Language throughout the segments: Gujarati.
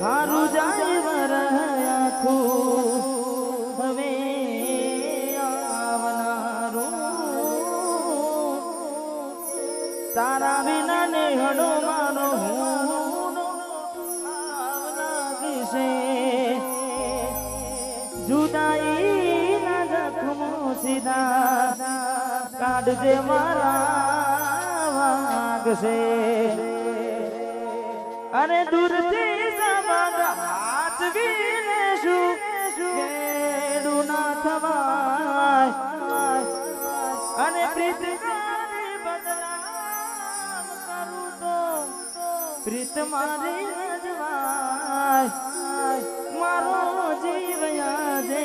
હારું જાય વરયાખું હવે આવનારું તારા વિના ને હડો મારો લાગશે જુદાઈ ના જખમો સીધા કાઢજે મારા વાગશે અરે દૂરથી સંબંધ હાચવી લેશું કેડું ના થવાય અને પ્રીત બદલામ કરું તો પ્રીત મારી રજવાય મારો જીવ યાદે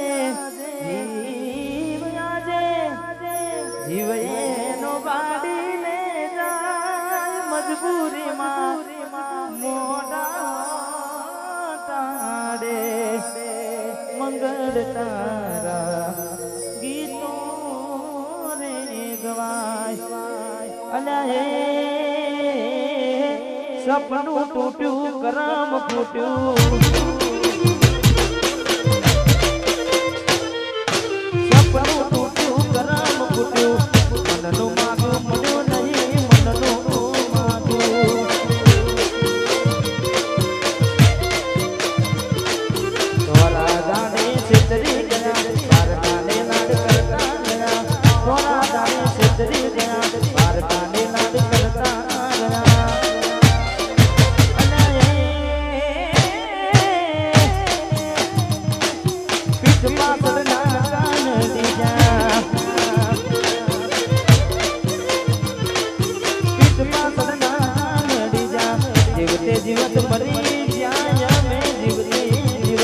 જીવ એનો બાડીને જાય મજબૂરીમાં મંગળ તારા ગીતો રે ગવાય અલ્યા સપનું તૂટ્યું કરમ ફૂટ્યું સપનું તૂટ્યું કરમ ફૂટ્યું મનનું માગ્યું મળ્યું નહીં મનનું માગ્યું જીવત મરી જાય મેં જીવતી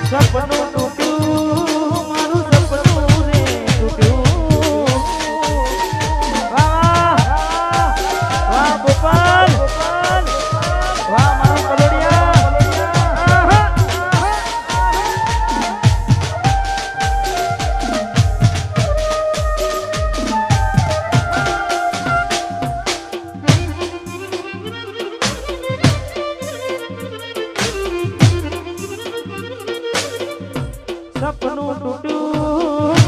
સપનું તૂટ્યું મારું સપનું રે તૂટ્યું વાહ વાહ ગોપાલ વાહ મારું કલોડિયા સપનું તૂટ્યું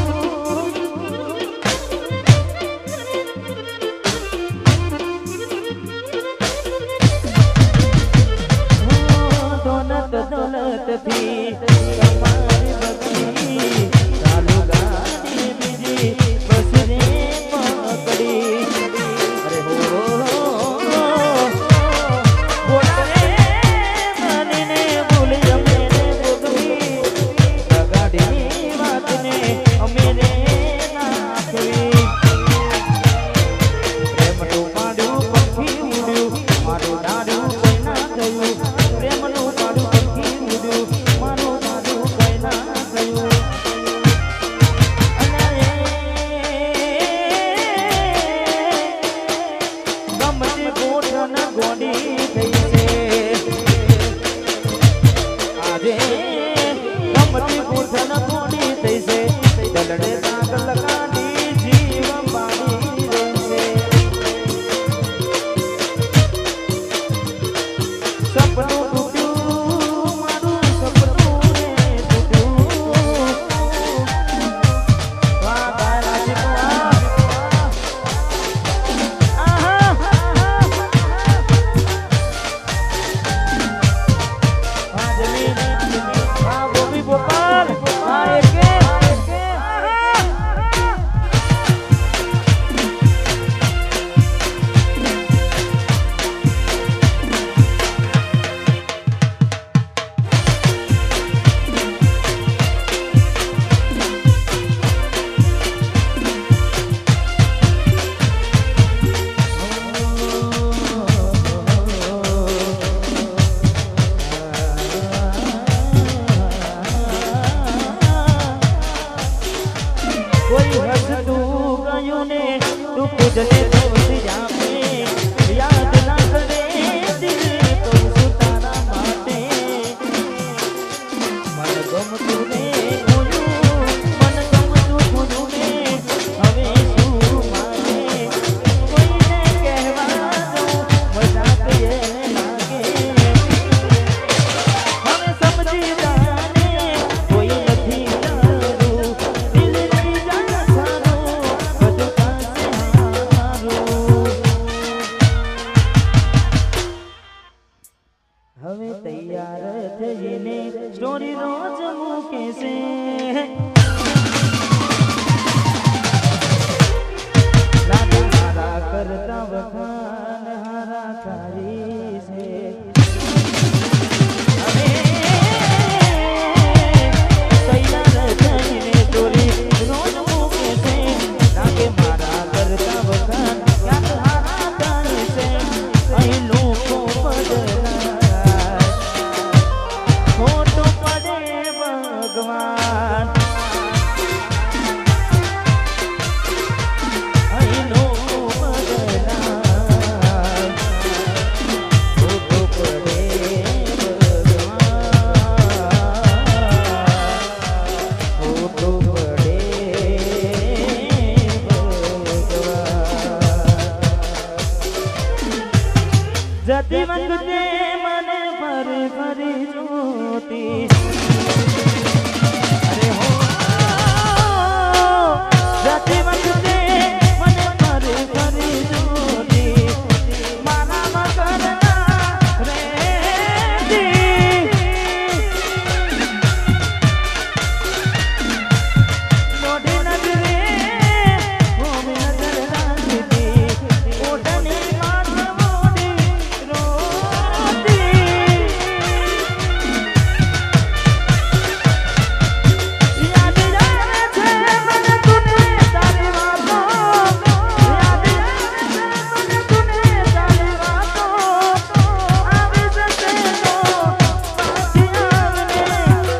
દોલત થી તમારી બગડી ચાલુ ગાડી બીજી બસ રે પકડી અરે હો બોલે મનને ભૂલી મેરે બોગડી ગાડી વાતને અમે રે નાખવી પ્રેમનું પાડું પંખી ઉડ્યું મારું દાડું કોઈ ના થયું પ્રેમનું પાડું પંખી ઉડ્યું મારું દાડું કોઈ ના થયું ગમતી ગોઠણ ગોડી થઈ છે આજે ગમતી ગોઠણ ગોડી થઈ છે દલડે નાગ લગાડી જીવ બાળી રહેશે સપનું તૂટ્યું મારું સપનું રે તૂટ્યું વાહ તારા જીવા આહા વાહ જમીન વાહ ગોપી ગોપાલ વાહ એકે કોઈ હસતું ગયું ને તું ખુદને દોષી આપે યાદ ના કરે દિલ કહું છું તારા માટે મન ગમતું ને ખોયું મન ગમતું ખોયું ને હવે શું મારે કોઈને કહેવા જતી વખતે મને ફરી ફરી જોતી અરે હો જતી વખતે મને ફરી ફરી જોતી મારા મગરના રેતી મોઢી નજરે હોમી નજર રાખતી ઓઢણી માથે મોડી રોતી યાદ આવે છે મને તુને તારી વાતો યાદ આવે છે મને તુને તારી વાતો આવી જશે તો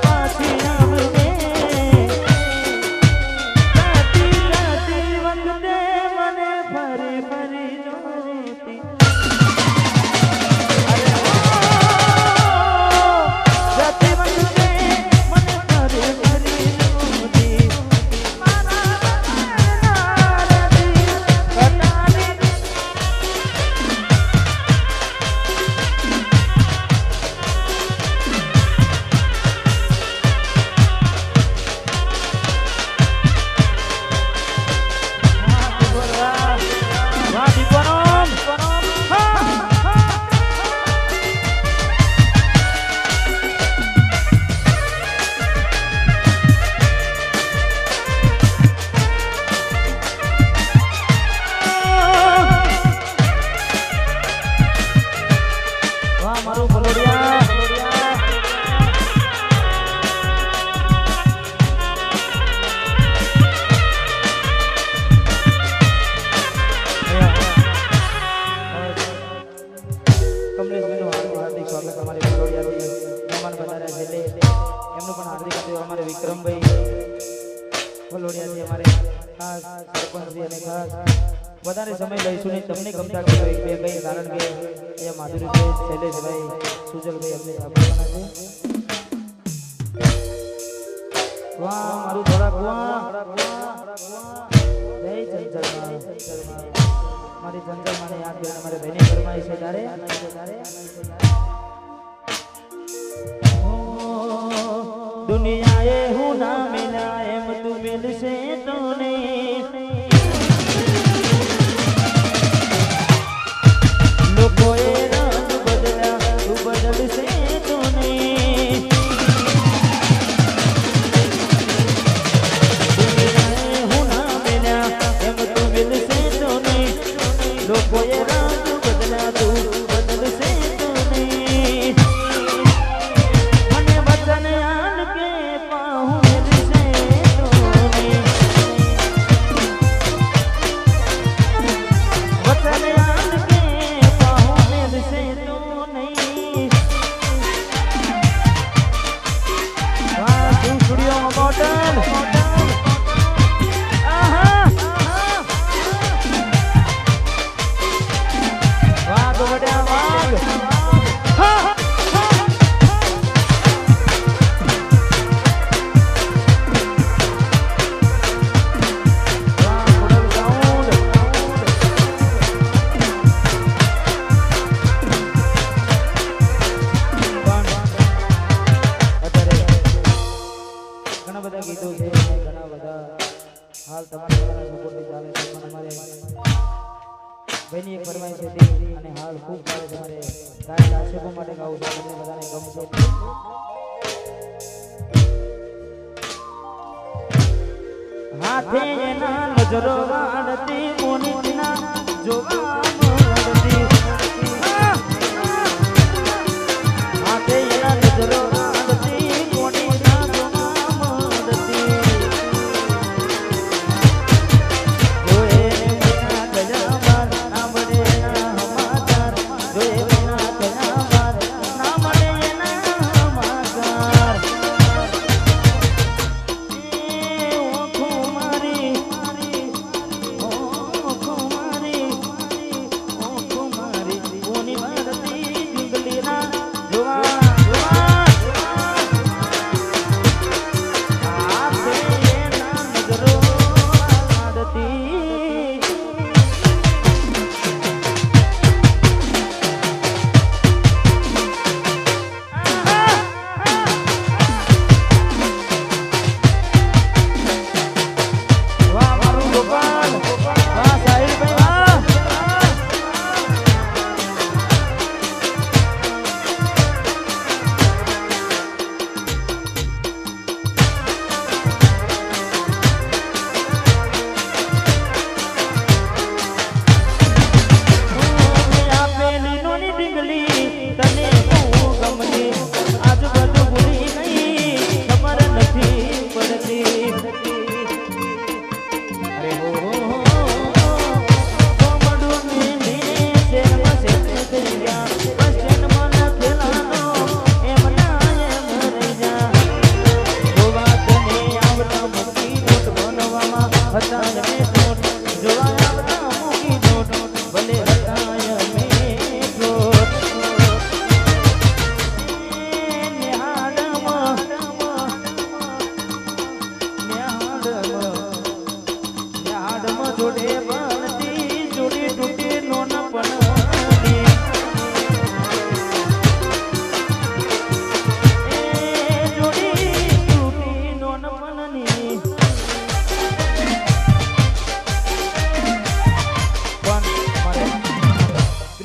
પાછી આવને જાતી જાતી વખતે મને ફરી ફરી જોતી અરે જાતી વખતે મને ફરી ફરી જોતી મારા નારદી કટારી વાહ દીપોનમ વાહ મારું ફલોડિયા કમલેશભાઈનું હાર્દિક સ્વાગત અમારે ફલોડિયાથી મહેમાન પધાર્યા છે એટલે એમનું પણ હાર્દિક હતું અમારે વિક્રમભાઈ ફલોડિયાથી અમારે ખાસ સરપંચજી અને ખાસ વધારે સમય લઈશું નહીં તમને ગમતા ગયો એક બે કઈ કારણ કે એ માધુરીભાઈ શૈલેષભાઈ સુજલભાઈ અમને આપવાના છે વાહ મારું થોડાક વાહ જય ચંચળમાં મારી ચંચળ મને યાદ કરીને મારે બહેને ફરમાઈ છે તારે દુનિયાએ હું ના મિલા એમ તું મિલશે તો નહીં લોકોએ રંગ બદલ્યા તું બદલશે તો નહીં દુનિયાએ હું ના મિલા એમ તું મિલશે તો નહીં લોકોએ રંગ બદલ્યા તું બદલશે તો નહીં મને વચન આન કે પાહું મિલશે તો નહીં વચન આન કે પાહું મિલશે તો નહીં વાહ તું સ્ટુડિયોમાં બોટલ આહા વાહ તો બડા વાગ હા વાહ મોડલ સાઉન્ડ અત્યારે ઘણા બધા ગીતો છે અને ઘણા બધા હાલ તમારા બધાના સપોર્ટથી ચાલે છે પણ અમારે ભાઈની એક ફરમાઈશ હતી અને હાલ ખૂબ ચાલે છે મારે ગાય આક્ષેપો માટે ગાવું છે તમને બધાને ગમશે હાથે એના નજરો વાળતી મોનીના જોવા મળતી હાથે એના નજરો વાળતી મોનીના જોવા મળતી જોએ વિના થયા બાર ના મળે એના સમાચાર જોએ વિના થયા બાર ના મળે એના સમાચાર ઓ ખુમારી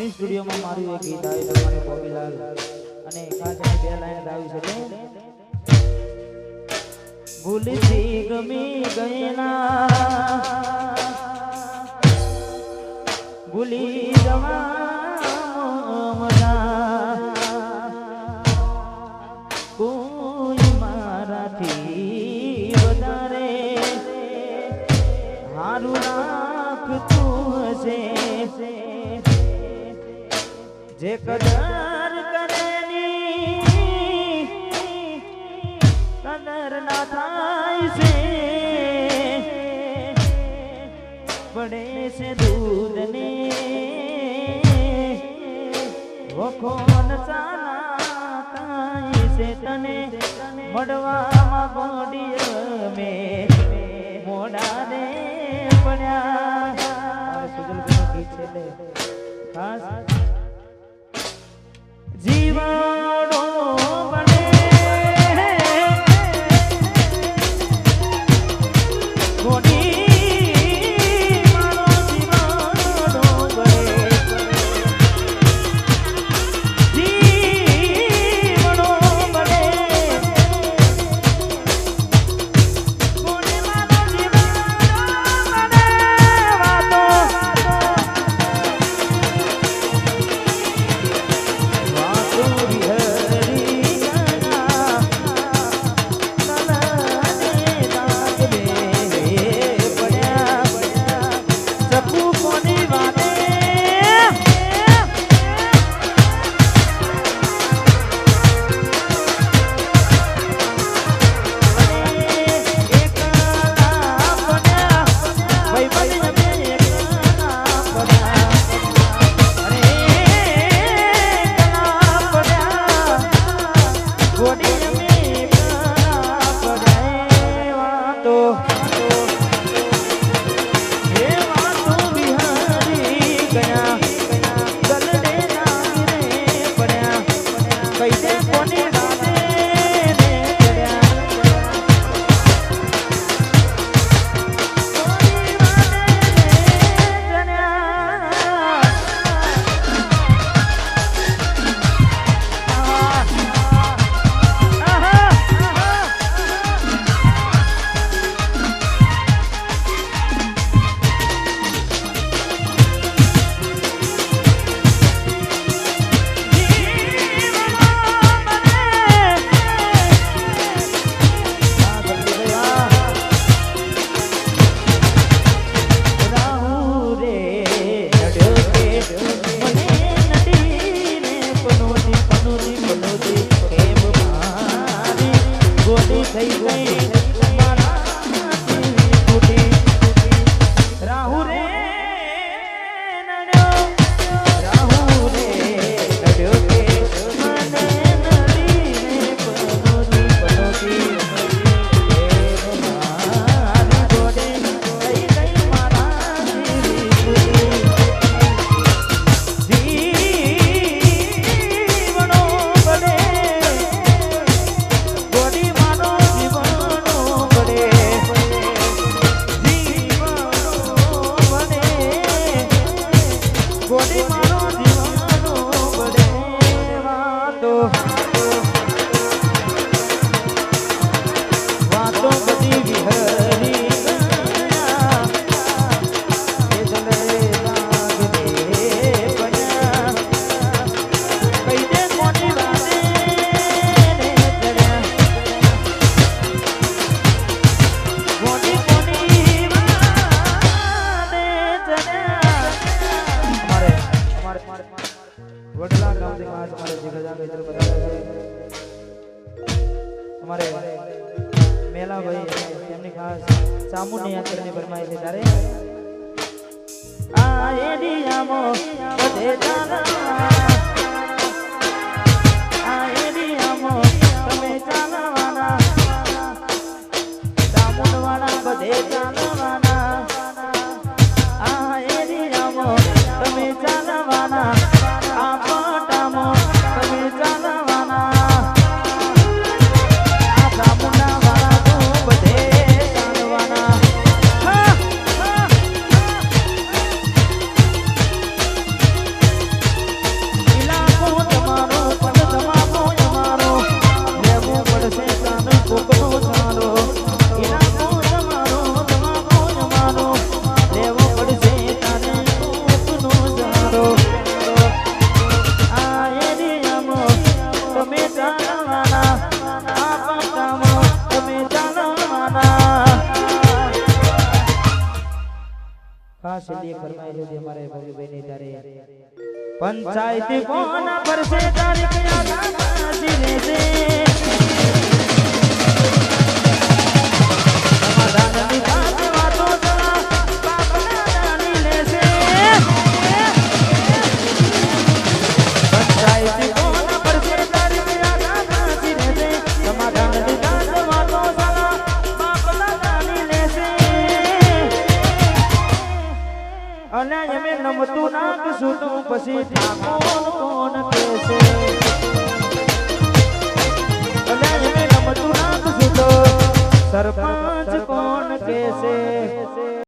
ફિલ્મ સ્ટુડિયોમાં મારું એક ગીત આવ્યું તમારે ગોપીલાલ અને ખાસ એની બે લાઈન ગાવી છે ભૂલથી ગમી ગયેલા ભૂલી જવા કોઈ મારાથી વધારે હારું રાખતું હશે જે કદર કરેની કદર ના થાય છે પડે છે દૂધને વખો નચાના થાય છે તને મળવામાં ગોડીએ મે મોડા દે પડ્યા સુજલભાઈનું ગીત છે એટલે ખાસ જીવાડો બને ગોડી મારો જીવાડો બને જીવાડો બને ગોડી મારો જીવાડો બને વાતો વડલા ગામથી ખાસ અમારે જીગરજા મિત્ર પધાર્યા છે અમારે મેલાભાઈ તેમની ખાસ ચામુંડની યાત્રાની ફરમાઈ છે ત્યારે આ એરિયામો બધે ચાલવા આ એરિયામો તમે ચાલવાના ચામુંડવાળા બધે ચાલવાના આ એરિયામો તમે ચાલવાના હા છેલ્લી એક ફરમાઈશ છે અમારે ભવ્યભાઈ ની તારે પંચાયતી કોના પર છે તારીખ યાદ આજી લેજે સમાધાનની વાત વાતો જરા બાપના નાની લેજે પંચાયતી કોના પર છે તારીખ યાદ આજી લેજે સમાધાનની વાત વાતો જરા બાપના નાની લેજે અને એમે નમતું નાખશું તો પછી ઠાકોર કોણ કહેશે અને એમે નમતું નાખશું તો સરપંચ કોણ કહેશે